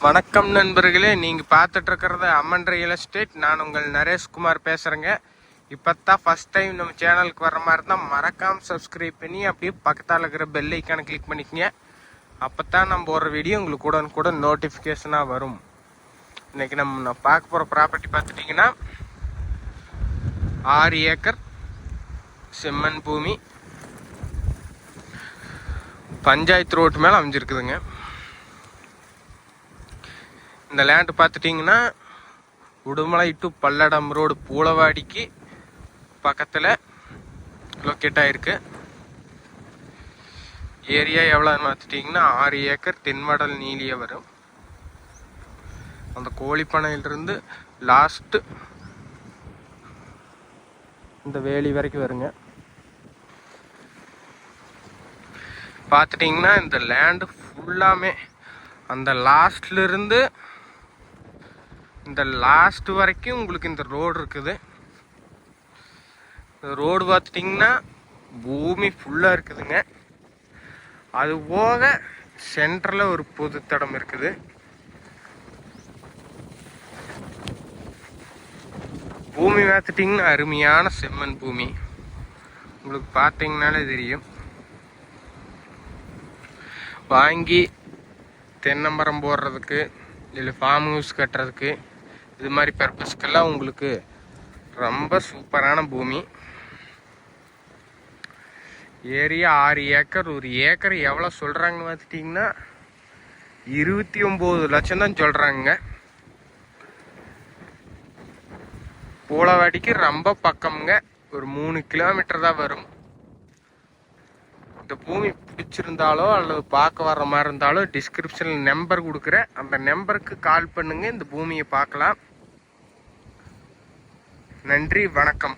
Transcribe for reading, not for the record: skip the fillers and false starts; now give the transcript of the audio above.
வணக்கம் நண்பர்களே, நீங்கள் பார்த்துட்டு இருக்கிறது அம்மன் ரியல் எஸ்டேட். நான் உங்கள் நரேஷ்குமார் பேசுகிறேங்க. இப்போ தான் ஃபஸ்ட் டைம் நம்ம சேனலுக்கு வர மாதிரி தான் மறக்காமல் சப்ஸ்கிரைப் பண்ணி அப்படியே பக்கத்தால் இருக்கிற பெல் ஐக்கானை கிளிக் பண்ணிக்கங்க. அப்போ தான் நம்ம ஒரு வீடியோ உங்களுக்கு கூட நோட்டிஃபிகேஷனாக வரும். இன்றைக்கி நான் பார்க்க போகிற ப்ராப்பர்ட்டி பார்த்துட்டிங்கன்னா 6 ஏக்கர் செம்மண் பூமி பஞ்சாயத்து ரோட்டு மேலே அமைஞ்சிருக்குதுங்க. இந்த லேண்டு பார்த்துட்டிங்கன்னா உடுமலை டு பல்லடம் ரோடு பூளவாடிக்கு பக்கத்தில் லொக்கேட் ஆகிருக்கு. ஏரியா எவ்வளோன்னு பார்த்துட்டிங்கன்னா 6 ஏக்கர் தென்மடல் நீலியே வரும். அந்த கோழிப்பனையிலிருந்து லாஸ்ட்டு இந்த வேலி வரைக்கும் வருங்க. பார்த்துட்டிங்கன்னா இந்த லேண்டு ஃபுல்லாமே அந்த லாஸ்ட்லேருந்து இந்த லாஸ்ட் வரைக்கும் உங்களுக்கு இந்த ரோடு இருக்குது. இந்த ரோடு பார்த்துட்டிங்கன்னா பூமி ஃபுல்லாக இருக்குதுங்க. அது போக சென்டரில் ஒரு பொது தடம் இருக்குது. பூமி பார்த்துட்டிங்கன்னா அருமையான செம்மண் பூமி, உங்களுக்கு பார்த்தீங்கன்னாலே தெரியும். வாங்கி தென்னமரம் போடுறதுக்கு இல்லை ஃபார்ம் ஹவுஸ் கட்டுறதுக்கு இது மாதிரி பர்பஸ்க்கெல்லாம் உங்களுக்கு ரொம்ப சூப்பரான பூமி. Area 6 acre. ஒரு ஏக்கர் எவ்வளோ சொல்கிறாங்கன்னு பார்த்துட்டிங்கன்னா 29 லட்சம் தான் சொல்கிறாங்க. பூளவாடிக்கு ரொம்ப பக்கம்ங்க, ஒரு 3 கிலோமீட்டர் தான் வரும். இந்த பூமி பிடிச்சிருந்தாலோ அல்லது பார்க்க வர்ற மாதிரி இருந்தாலோ டிஸ்கிரிப்ஷனில் நம்பர் கொடுக்குறேன், அந்த நம்பருக்கு கால் பண்ணுங்க, இந்த பூமியை பார்க்கலாம். நன்றி, வணக்கம்.